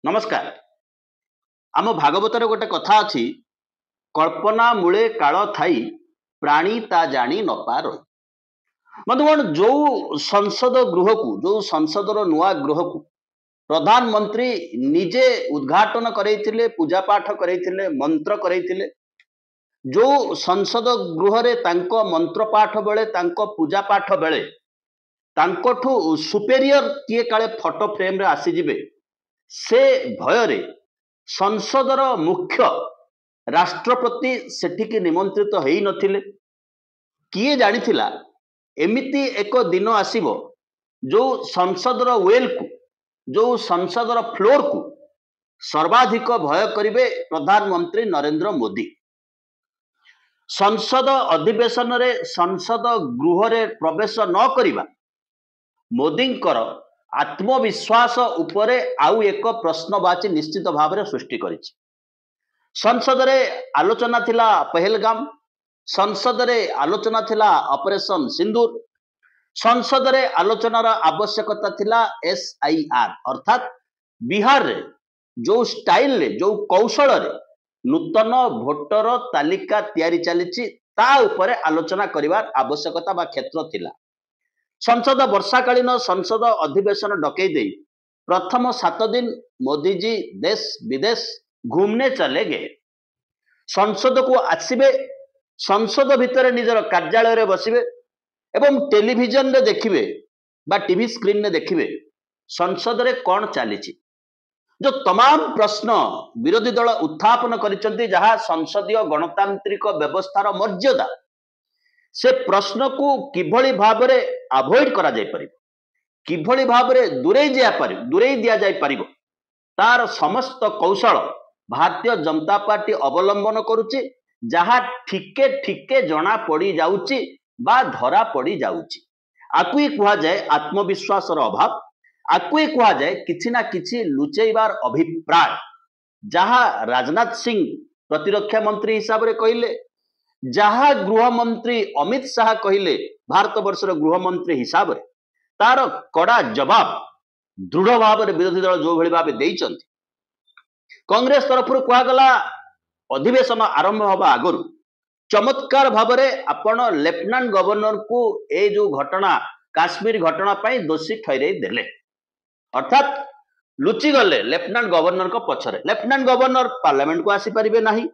नमस्कार। आम भागवतर गोटे कथा अच्छी कल्पना मूले काल थाई प्राणी ता जानी न पार। बंधुगण जो संसद गृह को जो संसदर नुआ गृह को प्रधानमंत्री निजे उद्घाटन करैथिले पूजा पाठ करैथिले मंत्र करैथिले जो संसद गृह रे तांको मंत्र पाठ बेले तांको पूजा पाठ बेले तांकोठु सुपेरियर किए काले फोटो फ्रेम रे आसी जिवे से भୟରେ संसदर मुख्य राष्ट्रपति सेठिकी निमंत्रित हेई नथिले। किए जानिथिला एमिति एक दिन आसीबो जो संसदर वेल को जो संसदर फ्लोर को सर्वाधिक भय करिवे प्रधानमंत्री नरेंद्र मोदी। संसद अधिवेशन रे संसद गृह रे प्रवेश न करिबा मोदींकर आत्मविश्वास उपरे आउ एक प्रश्नवाची निश्चित भाव में सृष्टि करिछि। संसद रे आलोचना थिला पहलगाम, संसद रे आलोचना थिला ऑपरेशन सिंदूर, संसद रे आलोचनार आवश्यकता थिला SIR अर्थात बिहार रे जो स्टाइल रे जो कौशल रे नूतन भोटर तालिका तैयारी चलीछि ता उपरे आलोचना करिवार आवश्यकता बा क्षेत्र थिला। संसद वर्षाकालीन संसद अधिवेशन डकई दे प्रथम 7 दिन मोदी जी देश विदेश घूमने चले गए। संसद को आसिबे, संसद भितर निजर कार्यालय रे बसिबे एवं टेलीविजन रे देखिबे बा टीवी स्क्रीन रे देखिबे संसद रे कौन चलीछि। जो तमाम प्रश्न विरोधी दल उत्थापन करिसंती जहां संसदीय गणतांत्रिक व्यवस्थार मर्यादा से प्रश्न को किभली भाव रे अवॉइड करा जाय परिबो, किभली भाव रे दूरे दिया जाय परिबो तार समस्त कौशल भारतीय जनता पार्टी अवलंबन करुछि जहां ठीके ठीके जना पड़ी जाउछि बा धरा पड़ी जाउछि। आकुई कुहा जाय आत्मविश्वासर अभाव, आकुई कुहा जाय किछि ना किछि लुचैबार अभिप्राय जहां राजनाथ सिंह प्रतिरक्षा मंत्री हिसाब रे कहिले, जहां गृह मंत्री अमित शाह कहिले भारत वर्षर गृह मंत्री हिसाब रे तार कड़ा जवाब दृढ़ भाव में विरोधी दल जो भली भाव देइचंती। कांग्रेस तरफ कहगला अधिवेशन आरंभ हवा आगु चमत्कार भाव में आपण लेफ्टिनेंट गवर्नर को ए जो घटना काश्मीर घटना पाई दोषी ठहराई देले, अर्थात लुचि गले लेफ्टिनेंट गवर्नर को पछरे। लेफ्टिनेंट गवर्नर पार्लियामेंट को आसी परिबे नाही,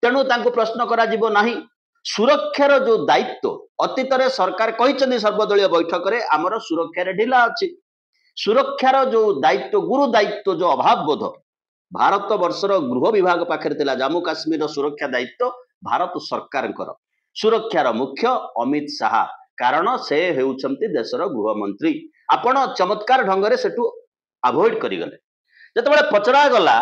तेणु तांको प्रश्न करा जिवो नाही। सुरक्षार जो दायित्व अतीत रे सरकार कहिसंती सर्वदलीय बैठक रे हमर सुरक्षा रे ढिला अछि। सुरक्षार जो दायित्व गुरु दायित्व जो अभाव बोध भारत वर्षर गृह विभाग पाखरे थिला। जम्मू काश्मीर सुरक्षा दायित्व भारत सरकारଙ୍କର, सुरक्षार मुख्य अमित शाह, कारण से हेउछंती देशर गृह मंत्री। आपण चमत्कार ढंग रे सेटू अवॉइड करि गले। जेतेबेले पचरा गला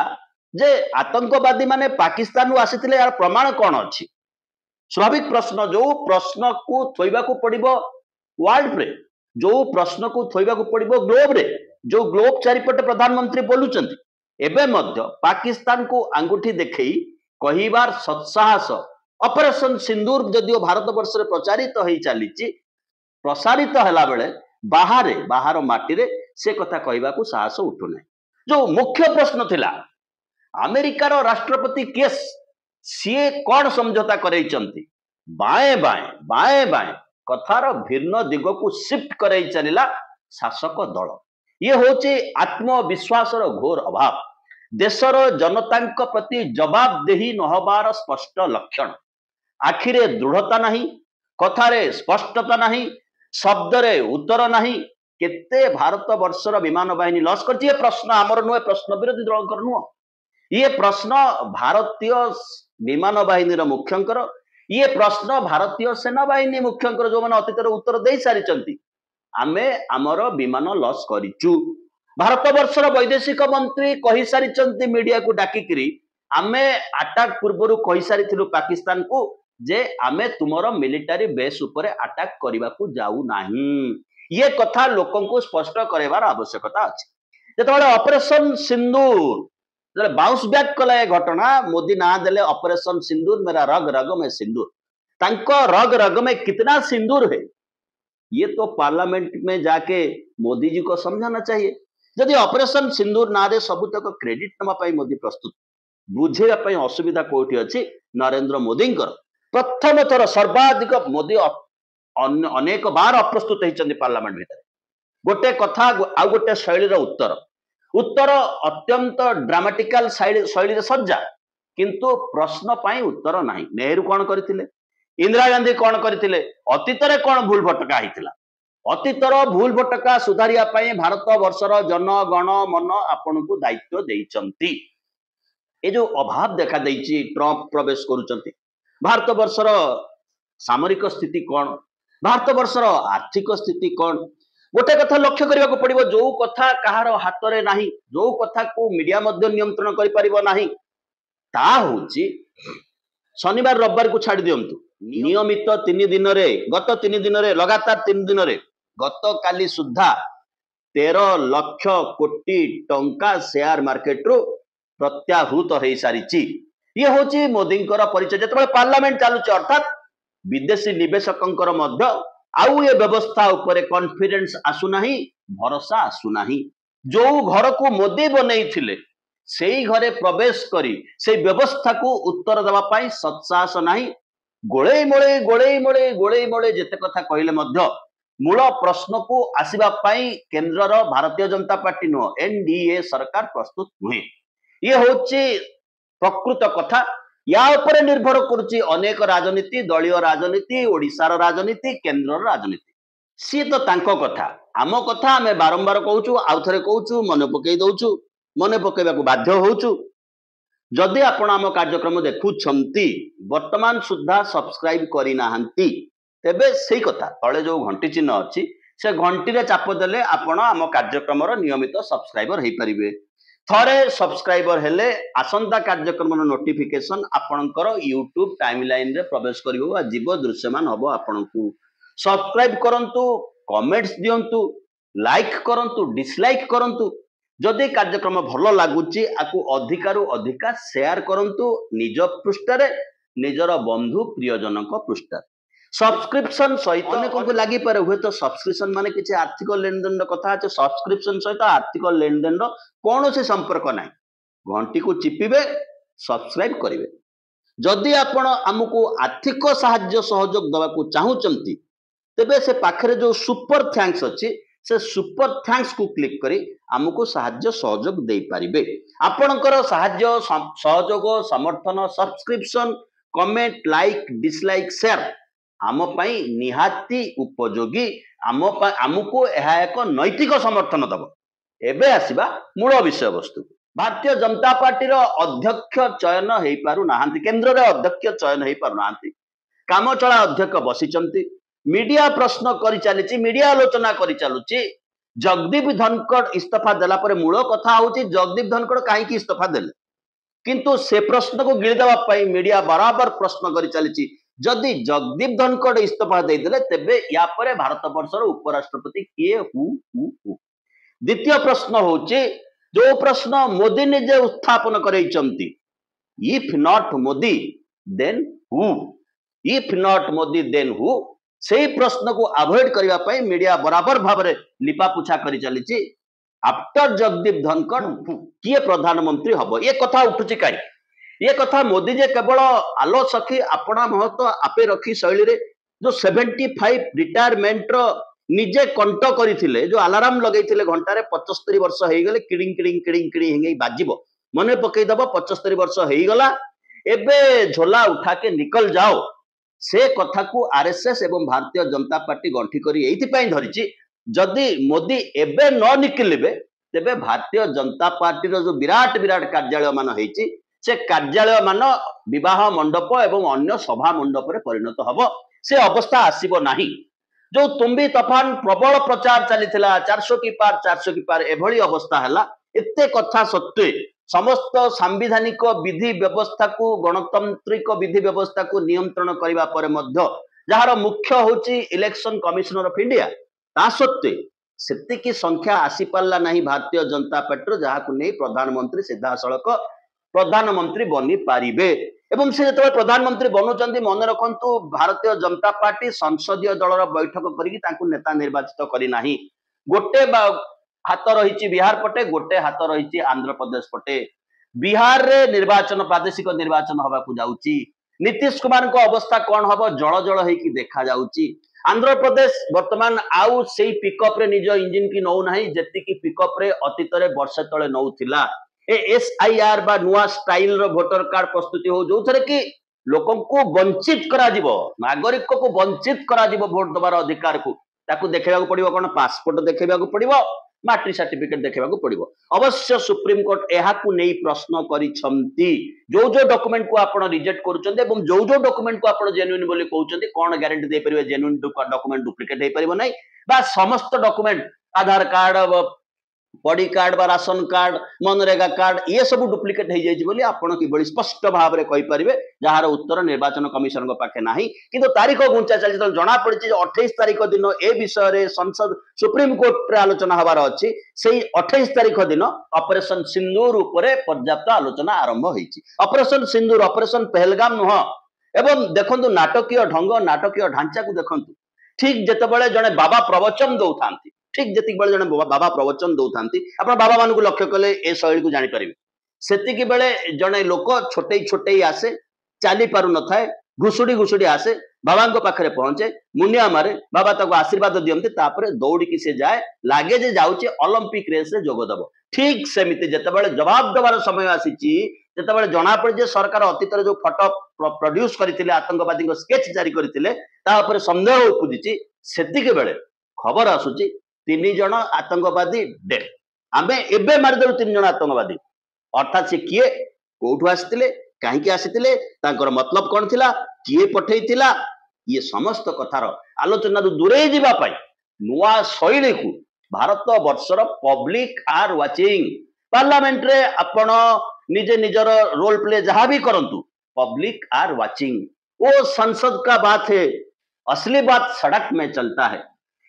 जे आतंकवादी माने पाकिस्तान रु आसीथिले यार प्रमाण कोन अछि, स्वाभाविक प्रश्न जो प्रश्न को थोइबा को पड़िबो वर्ल्ड रे, जो प्रश्न को थोइबा को पड़िबो ग्लोब रे, जो ग्लोब चारिपटे प्रधानमंत्री बोलुचंती एबे मध्य पाकिस्तान को आंगुठी देखई कहिबार सत्साहस ऑपरेशन सिंदूर जदियो भारत वर्ष रे प्रचारित होई चलीची प्रसारित हला बेले बाहर माटी रे से कथा कहिबा को साहस उठु नै। जो मुख्य प्रश्न थिला अमेरिकार राष्ट्रपति केस सीए कौन समझौता करैचंती, बाएं बाएं कथार भिन्न दिग को शिफ्ट करई चलिला शासक दल। ये होचे आत्मविश्वासर घोर अभाव, देशर जनतांक प्रति जवाबदेही नहबार स्पष्ट लक्षण। आखिरे दृढ़ता नहीं, कथारे स्पष्टता नहीं, शब्दरे उत्तर नहीं। केते भारत वर्षर विमान बाहिनी लॉस करछि, ये प्रश्न हमर नुहे, प्रश्न विरोधी दलकर नुह। ये प्रश्न भारतीय विमान बाहिनी मुख्यंकर, ये प्रश्न भारतीय सेना बाहिनी मुख्यंकर जो माने अतीतर उत्तर दे सारी आमे आमर विमान लॉस करिचु। भारत वर्षर वैदेशिक मंत्री कहि सारी मीडिया को डाकिकरी आमे अटैक पूर्व कहि सारिथिलु पाकिस्तान को जे आमे तुमर मिलिटारी बेस उपरे अटैक करबा को जाऊ नाही। ये कथा लोकन को स्पष्ट करेबार आवश्यकता अछि। जेतबेले ऑपरेशन सिंदूर जब बाउंस बैक कला ये घटना, मोदी ना देले ऑपरेशन सिंदूर मेरा रग रग में सिंदूर। तांको रग रग में कितना सिंदूर है ये तो पार्लियामेंट में जाके मोदी जी को समझाना चाहिए। जदि ऑपरेशन सिंदूर ना रे सबुतक क्रेडिट नवा पाई मोदी प्रस्तुत बुझेगा पाई असुविधा कोठी अछि नरेंद्र मोदी प्रथम थर सर्वाधिक मोदी अनेक बार अप्रस्तुत होती पार्लियामेंट भितर गोटे कथा आउ गोटे शैलीर उत्तर उत्तर अत्यंत ड्रामाटिकल शैली सज्जा किंतु प्रश्न पाई उत्तर नहीं। नेहरू कौन करथिले, इंदिरा गांधी कौन करथिले, अतीतरे कौन भूल भटका होता, अतीतर भूल भटका सुधारिया पाई भारत वर्षर जनगण मन आपण को दायित्व देइचंती। ए जो अभाव देखा देइची ट्रंप प्रवेश करूचंती, भारत वर्षर सामरिक स्थिति कौन, भारत वर्षर आर्थिक स्थिति कौन, गोटे कथा लक्ष्य करने को पड़ो जो कथा कहार हाथ में ना, जो कथा को मीडिया मध्य नियंत्रण कर पारिबो नाही, ता होची शनिवार रविवार को छाड़ दियंतु नियमित 3 दिन रे, गत 3 दिन रे, लगातार 3 दिन रे गत काली सुधा 13 लाख कोटी टंका शेयर मार्केट रू प्रत्याहूत हो सारी। ये होची मोदी परिचय जो पार्लियामेंट चलुचे अर्थात विदेशी निवेशकों मध्य आउ ये व्यवस्था उपरे कॉन्फिडेंस आसुना, भरोसा आसुना। जो घर को मोदी बनई थिले से घरे प्रवेश करी से व्यवस्था को उत्तर देवा पाई सत्साहस नहीं। गोले मोले गोले मोले गोले मोले जेते कथा कहले मध्य मूल प्रश्न को आसीबा पाई केंद्रर भारतीय जनता पार्टी नुह एनडीए सरकार प्रस्तुत नुहे। ये होची प्रकृत कथा। या उपरे निर्भर करुची अनेक राजनीति, दलीय राजनीति, ओडिशार राजनीति, केंद्र राजनीति। सी तो तांको कथा, आम कथा आमे बारंबार कहूचु, आउ थरे कहूचु, मने पकई दउचु, मने पकेबाकू बाध्य होउचु। जदि आपण आम कार्यक्रम देखुछंती वर्तमान सुद्धा सब्सक्राइब करि नाहंती तेबे सेही कथा तळे जो घंटी चिन्ह अछि से घंटी रे चाप देले आपण आम कार्यक्रमर नियमित सब्सक्राइबर हेई परिबे। थरे सब्सक्राइबर हेले आसंता कार्यक्रम नोटिफिकेशन आपणकर यूट्यूब टाइमलाइन रे प्रवेश करिवो आ जीव दृश्यमान हबो। आपणकू सब्सक्राइब करंतु, कमेंट्स दियंतु, लाइक करंतु, डिसलाइक करंतु। जदि कार्यक्रम भल लागुची आकु अधिकारु अधिका शेयर करंतु निज पृष्ठ रे, निजर बंधु प्रियजनक पृष्ठ। सब्सक्रिप्शन सहित अनेकों को लगी पारे हुए तो सब्सक्रिप्शन माने किसी आर्थिक लेनदेन कथा अच्छे, सब्सक्रिप्शन सहित आर्थिक लेनदेन कौन से संपर्क ना। घंटी को चिपिबे, सब्सक्राइब करेंगे। जदि आपण आमको आर्थिक साहाय्य सहयोग दवा को चाहूचंती तेबे से पाखरे जो सुपर थैंक्स अच्छी से सुपर थैंक्स को क्लिक करी आमको साहाय्य सहयोग दे पारिबे। आपणकर साहाय्य सहयोग, समर्थन, subscription, comment, like, dislike, share आम पाई निहाती उपयोगी। आमको यह एक नैतिक समर्थन दब। एबे आसीबा मूल विषय वस्तु। भारतीय जनता पार्टी अध्यक्ष चयन हो पारु नाहांती, केंद्र रे अध्यक्ष चयन हो पारु नाहांती। कामचला अध्यक्ष बसिचंती, मीडिया प्रश्न करि चलीची, मीडिया आलोचना करि चलुची। जगदीप धनखड़ इस्तीफा देला परे मूल कथा होची जगदीप धनखड़ काहे इस्तीफा देले, किंतु से प्रश्न को गिड़ी देवा पाई मीडिया बराबर प्रश्न करि चलीची। जदि जगदीप धनखड़ इस्तीफा दे देले तेबे या परे भारत वर्षर उपराष्ट्रपति किए हु। द्वितीय प्रश्न होची जो प्रश्न मोदी निजे उत्थापन करैचंती, if not Modi then who, if not Modi then who. से प्रश्न को अवॉइड करबा पई मीडिया बराबर भाव में लिपा पुछा करि चलीची। आफ्टर जगदीप धनखड़ किए प्रधानमंत्री हबो, ये कथा उठुची काई। ये कथा मोदी जे केवल आलो सखी अपना महत्व आपे रखी शैली रे जो 75 रिटायरमेंट रो निजे कंट करथिले, जो अलार्म लगैथिले घंटारे 75 वर्ष हेई गेले किडिंग किडिंग किडिंग किडिंग हेंगई बाजिबो, मने पकई दबो 75 वर्ष हेई गला एबे झोला उठा के निकल जाओ। से कथा को आरएसएस एवं भारतीय जनता पार्टी गंठी करी एइथि पई धरिची। जदि मोदी एबे न निकलिबे तेबे भारतीय जनता पार्टी रो जो विराट विराट कार्यालय मान हेइची से कार्यालय मान विवाह मंडप एवं अन्य सभा मंडप रे परिणत हबो। से अवस्था आसीबो नाही। जो तुम्बी तफान प्रबल प्रचार चलीथिला 400 की पार 400 की पार एभली अवस्था हला। एते कथा सत्वे समस्त सांविधानिक विधि व्यवस्था को, गणतांत्रिक विधि व्यवस्था को नियंत्रण करबा परे मध्य जहार मुख्य होची इलेक्शन कमिशनर ऑफ इंडिया, ता सत्वे सेति की संख्या आसी पारला नाही भारतीय जनता पार्टी जहा को नै प्रधानमंत्री सीधा सड़क प्रधानमंत्री बनी पारिबे। एवं से जतबे प्रधानमंत्री बनउचंती मन रखंतु भारतीय जनता पार्टी संसदीय दलर बैठक करिकि तांकु नेता निर्वाचित करी नाही। गोटे हाथ रही बिहार पटे गोटे हाथ रही आंध्र प्रदेश पटे बिहार रे निर्वाचन प्रादेशिक निर्वाचन हवा जाउची नीतीश कुमार को अवस्था कौन हम जल जल होगी देखा जाउची आंध्र प्रदेश वर्तमान आउ से पिकअप रे निज इंजिन की नौ ना जी पिकअप रे अतीत वर्षे तले नौला एसआईआर बा नुआ स्टाइल रो वोटर कार्ड प्रस्तुति हो जो थे कि लोक को वंचित करा नागरिक को वंचित करा भोट दबार अधिकार को ताकू देखा पड़ो कौन पासपोर्ट देखा पड़ो मैट्रिक सर्टिफिकेट देखा पड़ो अवश्य सुप्रीम कोर्ट यहाँ प्रश्न करिसंती जो जो डॉक्यूमेंट को आप रिजेक्ट करुँच जो जो डॉक्यूमेंट को आप जेन्युइन बोली कहते कौन गारंटी दे पारे जेन्युइन डॉक्यूमेंट डुप्लिकेट हो पार ना बा समस्त डॉक्यूमेंट आधार कार्ड बॉडी कार्ड बा राशन कार्ड मनरेगा कार्ड ये सब डुप्लिकेट हो जाए आपड़ कि स्पष्ट भाव में कहींपारे जार उत्तर निर्वाचन कमिशन पाखे ना कि तारीख घुंचा चलती जना पड़ी 28 तारीख दिन ए विषय संसद सुप्रीम कोर्ट रे आलोचना हबार अच्छी से 28 तारीख दिन ऑपरेशन सिंदूर उपरे पर्याप्त आलोचना आरंभ होती ऑपरेशन सिंदूर ऑपरेशन पहलगाम नुह एवं देखु नाटकीय ढंग नाटकीय ढांचा को देखु ठीक जितेबाला जड़े बाबा प्रवचन दौथा ठीक जी जड़े बाबा प्रवचन दौथा आप बाबा मान लक्ष्य कले ए शैली को जापर से बेले जड़े लोक छोटे छोटे आसे चली पार न था घुषुड़ी घुषुड़ी आसे बाबा पाखे पहुंचे मुनिया मारे बाबा ताको आशीर्वाद दियंती तापर दौड़ी से जाए लगे जे जाऊे ओलंपिक रेस रे जोगदब ठीक सेमती जितेबाला जवाब देवार समय आसी जना पड़े सरकार अतीत जो फटो प्रोड्यूस करते आतंकवादी स्केच जारी करते सन्देह उपजी से बेले खबर आसूची 3 जन आतंकवादी डेड आम एवं मारिदेलु 3 जन आतंकवादी अर्थात से किए कौटू आसते कहीं आसते मतलब कौन थिला किए पठेइथिला ये समस्त कथार आलोचना दूरे जावाई नुआ शैली को भारत वर्षर पब्लिक आर वाचिंग पार्लियामेंट रे आपण निजे निजर रोल प्ले जहां भी करंतु पब्लिक आर वाचिंग वो संसद का बात है असली बात सड़क में चलता है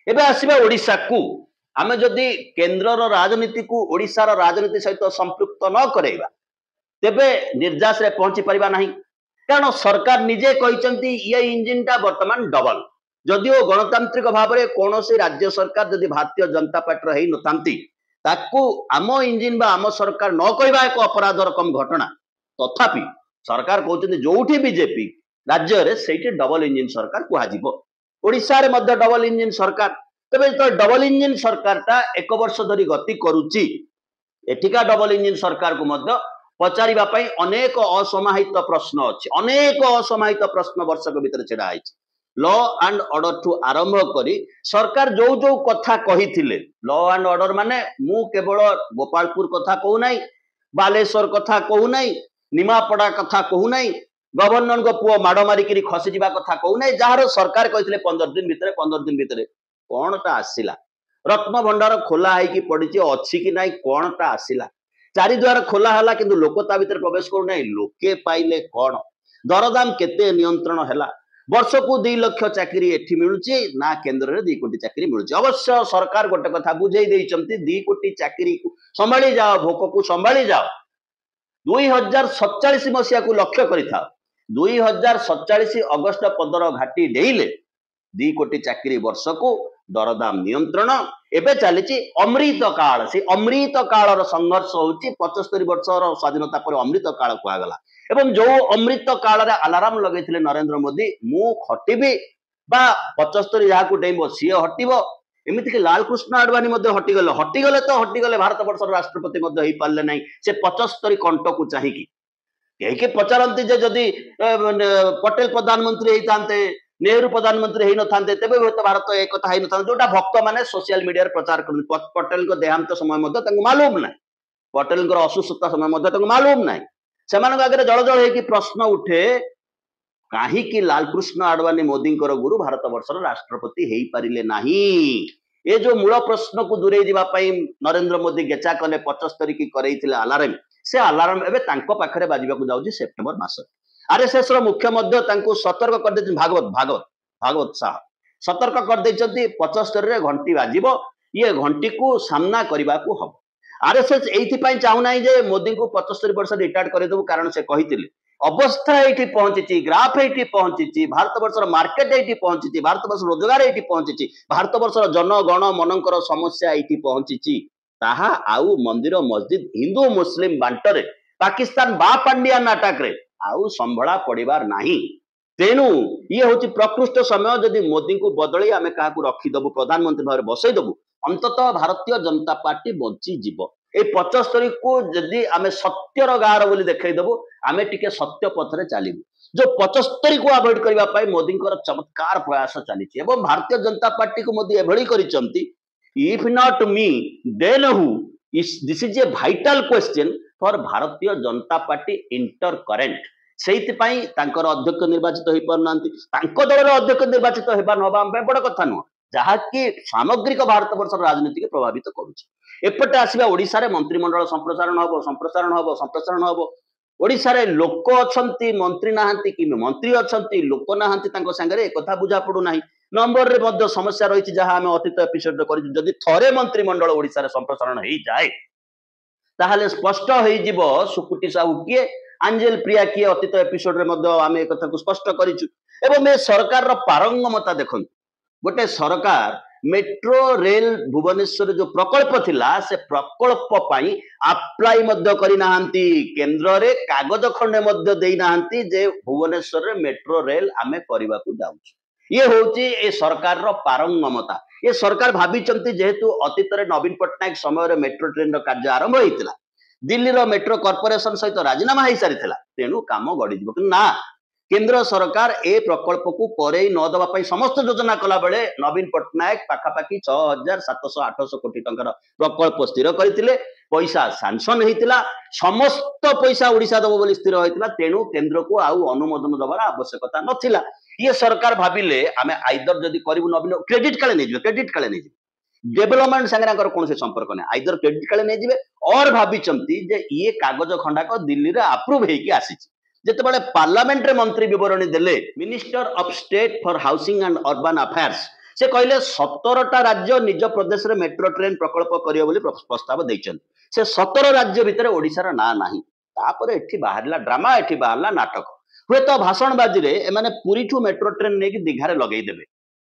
एबे आसीबा ओडिशा को आमे जदि केंद्रर राजनीति को ओडिशार राजनीति सहित संपृक्त न करेबा तेबे निर्जास रे पहुंची परिबा नहीं कारण सरकार निजे कहिसंती ये इंजिन टा वर्तमान डबल जदिओ गणतांत्रिक भाव में कौन सी राज्य सरकार जदि भारतीय जनता पार्टी रही नथांती ताकू आम इंजिन बा आम सरकार न कहवा एक अपराध रकम घटना तथापि सरकार कहते जोठी बीजेपी राज्य रे सेठी डबल इंजिन सरकार कह ओडिशा रे मध्य डबल इंजिन सरकार तबे तो डबल इंजिन सरकार ता 1 वर्ष धरी गति करुची एठिका डबल इंजिन सरकार को मध्य पचारिबा पई अनेक असमाहित प्रश्न अछि अनेक असमाहित प्रश्न वर्षक भीतर छेड़ा आइछि लॉ एंड ऑर्डर ठू आरंभ करी सरकार जो जो कथा कहिथिले लॉ एंड ऑर्डर माने मु केवल गोपालपुर कथा कहू नाही बालेश्वर कथा कहू नाही निमापड़ा कथा कहू नाही गवर्नर को पुओ माड़ मारिक खसी जा कथा कहू ना जार सरकार कहते 15 दिन भितर कौन टा आसला रत्न भंडार खोला है पड़ी अच्छी कि नहीं कौन टा आसला चारिद्वार खोला है कि लोक ता भीतर प्रवेश करूना लोके पाइले कौन दरदाम केते नियंत्रण है वर्ष को 2 लाख चाकरी एठी मिलुची ना केंद्र रे 2 कोटी चाकरी मिलुची अवश्य सरकार गोटे कथा बुझे 2 कोटी चाकरी को संभाली जाओ भोक को संभाली जाओ 2047 मसीहा को लक्ष्य करिथा 2047 अगस्त 15 घाटी डेइले 2 कोटी चाकरी वर्ष को दरदाम नियंत्रण एबे चली अमृत काल से अमृत कालर संघर्ष होची 75 वर्षर स्वाधीनता पर अमृत काल कहगला एवं जो अमृत काल रे अलार्म लगेथिले नरेंद्र मोदी मु खटिबी बा 75 जहा को डेइबो सी हटिबो एमिति कि लालकृष्ण आडवाणी हटिगले तो हटिगले भारत वर्षर राष्ट्रपति मध्य होई पारले नै से 75 कंट को चाहिकी कहीं पचारती जदि पटेल प्रधानमंत्री होते नेहरू प्रधानमंत्री हो न था तेज हूँ भारत एक कथा हो न जोटा भक्त मैंने सोशल मीडिया प्रचार कर पटेल देहांत समय मालूम ना पटेल असुस्थता समय मालूम ना से आगे जल जल हो प्रश्न उठे कहीं लालकृष्ण आडवाणी मोदी गुरु भारत वर्षर राष्ट्रपति हो पारे ना ये जो मूल प्रश्न को दूरे जावाई नरेंद्र मोदी गेचा कले 75 की करैथिले अलार्म से अलार्म एबे तांको पाखरे बाजिबाकू जाउची सेप्टेम्बर मास आरएसएस रो मुख्य मध्य तांको सतर्क कर दे भागवत साहब सतर्क कर देचंती 75 रे घंटी बाजिबो ये घंटी को सामना करबा को हबो आरएसएस एथि पई चाहू नाही जे मोदी को 75 वर्ष रिटायर्ड करे देबो कारण से कहिथिले अवस्था एठी पहुंची ग्राफ एठी पहुंची भारत वर्षर मार्केट एठी पहुंची भारत वर्ष रोजगार एठी पहुंची भारत वर्षर जनगण मनंकर समस्या एठी पहुंची ତାହା ଆଉ ମନ୍ଦିର ମସଜିଦ ହିନ୍ଦୁ ମୁସଲିମ ବାଣ୍ଟରେ ପାକିସ୍ତାନ ବା ପାଣ୍ଡିଆନ ଆଟାକରେ ଆଉ ସମ୍ଭଳା ପଡିବାର ନାହିଁ। ତେଣୁ ଇଏ ହଉଛି ପ୍ରକୃଷ୍ଟ ସମୟ ଯଦି ମୋଦିଙ୍କୁ ବଦଳେଇ ଆମେ କାହାକୁ ରଖିଦବୁ ପ୍ରଧାନମନ୍ତ୍ରୀ ଭାବରେ ବସେଇଦବୁ ଅନ୍ତତଃ ଭାରତୀୟ ଜନତା ପାର୍ଟି ବଞ୍ଚିଯିବ। এই 75 କୁ ଯଦି ଆମେ ସତ୍ୟର ଗାର ବୋଲି ଦେଖେଇଦବୁ ଆମେ ଟିକେ ସତ୍ୟ ପଥରେ ଚାଲିବୁ। ଯୋଉ 75 କୁ ଆଭଏଡ କରିବା ପାଇଁ ମୋଦିଙ୍କର ଚମତ୍କାର ପ୍ରୟାସ ଚାଲିଛି ଏବଂ ଭାରତୀୟ ଜନତା ପାର୍ଟିକୁ ମୋଦି ଏଭଳି କରିଛନ୍ତି if not me then who this is a vital question for ଭାରତୀୟ ଜନତା ପାର୍ଟି ଇଣ୍ଟର କରେଣ୍ଟ। ସେଇଥିପାଇଁ ତାଙ୍କର ଅଧ୍ୟକ୍ଷ ନିର୍ବାଚିତ ହେଇପାରୁନାହାନ୍ତି। ତାଙ୍କ ଦଳର ଅଧ୍ୟକ୍ଷ ନିର୍ବାଚିତ ହେବା ନବା ପାଇଁ ବଡ କଥା ନୁହଁ, ଯାହାକି ସାମଗ୍ରିକ ଭାରତ ବର୍ଷର ରାଜନୀତିକୁ ପ୍ରଭାବିତ କରୁଛି। ଏପଟେ ଆସିବା ଓଡିଶାରେ ମନ୍ତ୍ରିମଣ୍ଡଳ ସମ୍ପ୍ରସାରଣ ହବ। ଓଡିଶାରେ ଲୋକ ଅଛନ୍ତି ମନ୍ତ୍ରୀ ନାହାନ୍ତି କି ମନ୍ତ୍ରୀ ଅଛନ୍ତି ଲୋକ ନାହାନ୍ତି ତାଙ୍କ ସାଙ୍ଗରେ ଏକଥା ବୁଝା ପଡୁନାହିଁ। ନମ୍ବରରେ ମଧ୍ୟ ସମସ୍ୟା ରହିଛି ଯାହା ଆମେ ଅତୀତ ଏପିସୋଡରେ କରିଛୁ। ଯଦି ଥରେ ମନ୍ତ୍ରିମଣ୍ଡଳ ଓଡିଶାରେ ସମ୍ପ୍ରସାରଣ ହେଇଯାଏ ତାହେଲେ ସ୍ପଷ୍ଟ ହେଇଯିବ ସୁକୁଟି ସାହୁ କିଏ, ଆଞ୍ଜେଲ ପ୍ରିୟା କିଏ। ଅତୀତ ଏପିସୋଡରେ ମଧ୍ୟ ଆମେ ଏକଥାକୁ ସ୍ପଷ୍ଟ କରିଛୁ। ଏବଂ ଏ ସରକାରର ପାରଙ୍ଗମତା ଦେଖନ୍ତୁ। ଗୋଟେ ସରକାର मेट्रो रेल भुवनेश्वर जो प्रकल्प थिला से प्रकल्प पाई अप्लाई मध्य करि नाहंती, केंद्र रे कागज खंडे मध्य देई नाहंती जे भुवनेश्वर रे मेट्रो रेल आमे करबा को जाउछु। ये होची ए सरकार रो पारंगमता। ये सरकार भाबी चंती जेहेतु अतीत रे नवीन पटनायक समय रे मेट्रो ट्रेन रो कार्य आरंभ होइतिला, दिल्ली रो मेट्रो कॉर्पोरेशन सहित राजीनामा हेई सारिथिला, तेनु काम गडी दिबो कि ना केंद्र सरकार ए प्रकल्प को करे न दबा पई समस्त योजना कला बेले नवीन पटनायक पाखापाखि 6700-800 कोटी टंकार प्रकल्प स्थिर करथिले, पैसा सैंक्शन हेतिला, समस्त पैसा ओडिसा दबो बोली स्थिर होइतिला, तेनु केंद्र को आउ अनुमोदन दबार आवश्यकता नथिला। ये सरकार भाबिले आमे आइदर जदी करिवु नवीन क्रेडिट काले नै डेवलपमेंट संगे कौन से संपर्क नहीं, आइदर क्रेडिट काले नहीं और भाभी जे ये कागज खंडाक दिल्ली रे अप्रूव हेकी आसीची। जेतेबेले पार्लियामेंट रे मंत्री विवरणी देले minister of state for housing and urban affairs से कहले 17टा राज्य निज प्रदेश रे मेट्रो ट्रेन प्रकल्प करियो बोली प्रस्ताव दैछन। से 17 राज्य भितर ओडिसा रा ना नाही। तापर एठी बाहरला ड्रामा, एठी बाहरला नाटक। हुए तो भाषणबाजी रे एमाने पुरी ठू मेट्रो ट्रेन नेकी दिघारे लगेई देबे,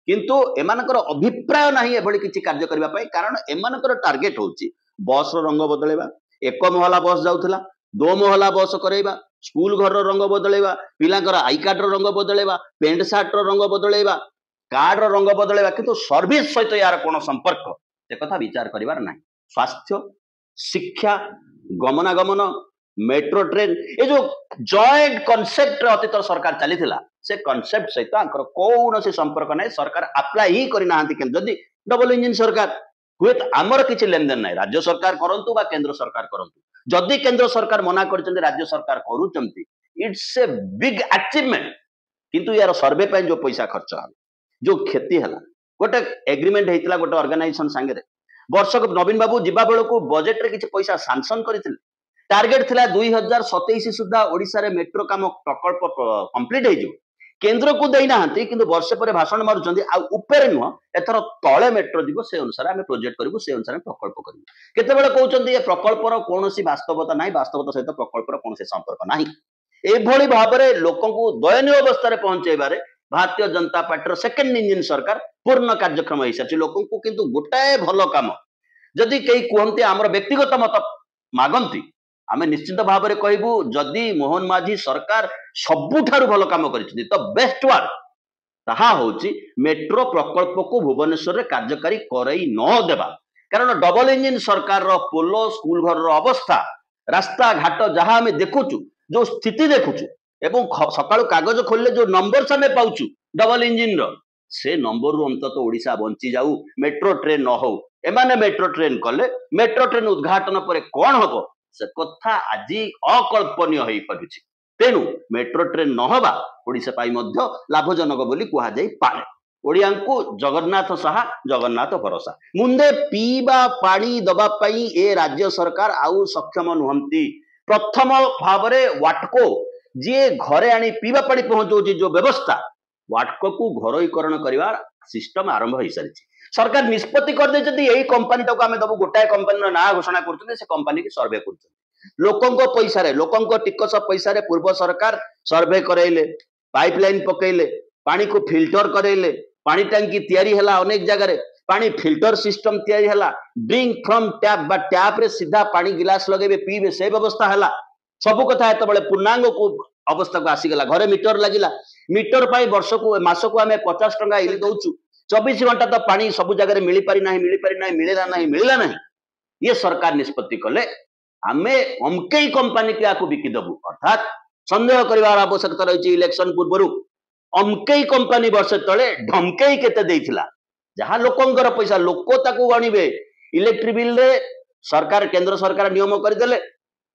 किंतु एमानकर अभिप्राय नाही एभली किछि कार्य करबा पई। कारण एमानकर टार्गेट होची बस रो रंग बदलेबा, एक महला बस जाउथला 2 महला बस करैबा, स्कूल घर रंग बदलेबा, पिलांकर आई कार्ड रंग बदलेबा, पेंट सार्ट रंग बदलेबा, कार्ड रंग बदलेबा, किंतु सर्विस सहित यार कोन संपर्क से कथा विचार करिवार नाही। स्वास्थ्य, शिक्षा, गमनागमन, मेट्रो ट्रेन ये जो जॉइंट कॉन्सेप्ट अतीत सरकार चली से कॉन्सेप्ट सहित आंकर कौन से संपर्क नहीं। सरकार अप्लाई ही करना जदि डबल इंजिन सरकार हुए तो आमर किसी लेन देन नहीं। राज्य सरकार करंतु बा केंद्र सरकार करंतु, जदि केंद्र सरकार मना करचंदे राज्य सरकार करूचंती, इट्स ए बिग अचीवमेंट। किंतु यार सर्वे पे जो पैसा खर्च हला, जो क्षति हला, गोटे एग्रीमेंट हेतिला गोटे ऑर्गेनाइजेशन संगे वर्षक नवीन बाबू जिबा बेल को बजेट रे किछि पैसा सैंक्शन करथिले। टार्गेट थिला 2027 सुधा ओडिसा रे मेट्रो काम प्रकल्प कंप्लीट हे जो केंद्र को देई नाहंती, किंतु वर्ष पर भाषण मारुचंदी आ ऊपर नुह एथर तळे मेट्रो दिबो, से अनुसार आमे प्रोजेक्ट करिवु, से अनुसार प्रकल्प करिवु। केतेबेले कहउचंदी ए प्रकल्पर कोनोसी वास्तवता नाही, वास्तवता सहित प्रकल्पर कोनोसी संपर्क नाही। एभली भाबरे लोकंकु दयनीय अवस्था रे पहुंचेबारे Bharatiya Janata party second engine सरकार पूर्ण कार्यक्रम होई साची। लोकंकु किंतु गोटाए भलो काम जदि केही कहंती हमर व्यक्तिगत मत मागंती, आमे निश्चित भाव में कहबू जदि मोहन माझी सरकार सबुठारु भलो काम करिछि तो बेस्ट वन ताहा होछि मेट्रो प्रकल्प को भुवनेश्वर रे कार्यकारी करई न देबा। कारण डबल इंजिन सरकार रो पोलो, स्कूल घर रो अवस्था, रास्ता घाट जहां हमें देखुचु, जो स्थिति देखुचु एवं सकाळु कागज खोलले जो नंबर सामे पाउचु डबल इंजिन रो, से नंबर रु अंतत ओडिशा बंची जाऊ, मेट्रो ट्रेन न हो। एमाने मेट्रो ट्रेन कले मेट्रो ट्रेन उद्घाटन पर कौन हबो से कथा आज अकल्पनीय हो पारुछि। तेणु मेट्रो ट्रेन नहबा ओडिशा पाई मध्य लाभजनक बोली कुहा जाई पारे। ओडियांकु जगन्नाथ साहा, जगन्नाथ भरोसा। मुंदे पीबा पानी दबा पाई ए राज्य सरकार आउ सक्षम नुहंती। प्रथम भाव में वाटको जी घरे आनी पीबा पानी पहुंचाउछि जो व्यवस्था, वाटको को घरोईकरण करिवार सिस्टम आरंभ हो सारी। सरकार निष्पत्ति कर देछथि एही कंपनी टाको आमे दबु, गोटाए कंपनी ना घोषणा करछथि, से कंपनी की सर्वे करछथि लोकंको पैसा रे, लोकंको टिकस पैसा रे पूर्व सरकार सर्वे करैले, पाइपलाइन पकैले, पानी को फिल्टर करैले, पानी टंकी तैयारी हला अनेक जगह रे, पानी फिल्टर सिस्टम तैयारी हला ड्रिंक फ्रॉम टैप बा टैप रे सीधा पानी गिलास लगेबे पीबे से व्यवस्था हला सब कथा एत बळे पूर्णांग को अवस्था को आसीगला घरे मीटर लागिला मीटर पाई वर्ष को मास को आमे 50 टंका इली दउछु 24 घंटा तो पानी सब जगह मिली पारि नाही मिलिला नाही ये सरकार निष्पत्ति कले आमे अमकेई कंपनी के आको बिकी दबु अर्थात संदेह करिवार आवश्यकता रही इलेक्शन पूर्व अमकेई कंपनी वर्ष तले ढमकेई केते देइथिला जहाँ लोकंकर पैसा लोक ताकू गणिबे इलेक्ट्रिक बिल रे सरकार केंद्र सरकार नियम करदेले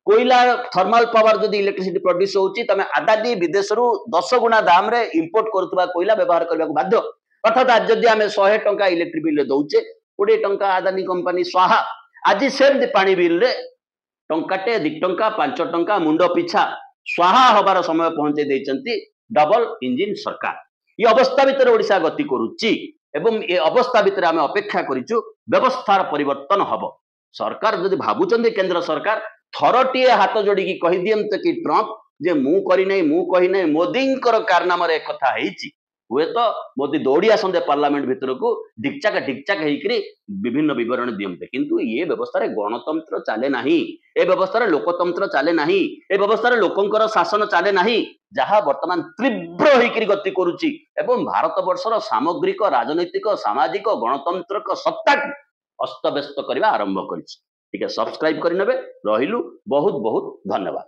कोयला थर्माल पावर जदि इलेक्ट्रिसिटी प्रोड्यूस होउची तमे आदानी विदेश रु 10 गुना दाम रे इंपोर्ट करतबा कोयला व्यवहार करबा बाध्य अर्थात आज जदि आमे 100 टंका इलेक्ट्रिक बिल रे दउचे 20 टंका आदानी कंपनी स्वाहा आज सेम पानी बिल रे टंकाटे 2 टंका 5 टंका मुंड पिछा स्वाहा हबार समय पहुंचे देइचंती डबल इंजिन सरकार ये अवस्था भितर ओडिशा गति करूची एवं ये अवस्था भितर आमे अपेक्षा करिचु व्यवस्थार परिवर्तन हबो सरकार जदि भाबुचंदी केंद्र सरकार थरटीए हाथ जोड़ी कही दियंत कि ट्रंप जे मु करी कही नहीं मोदींकर कारनामार एक कथा हेइची हुए तो मोदी दौड़ी आसंदे पार्लियामेंट भितर को ढिकचाक हेकरी विभिन्न विवरण दियंते किंतु ये व्यवस्था रे गणतंत्र चले नाही ए व्यवस्था रे लोकतंत्र चले नाही ए व्यवस्था रे लोकंकर शासन चले नाही जहाँ वर्तमान तीव्र हेकरी गति करूची एवं भारत वर्षर सामग्रिक राजनैतिक सामाजिक गणतंत्रक सत्ता अस्तव्यस्त करबा आरंभ करिछि ठीक है सब्सक्राइब करि नेबे रहिलु बहुत बहुत धन्यवाद।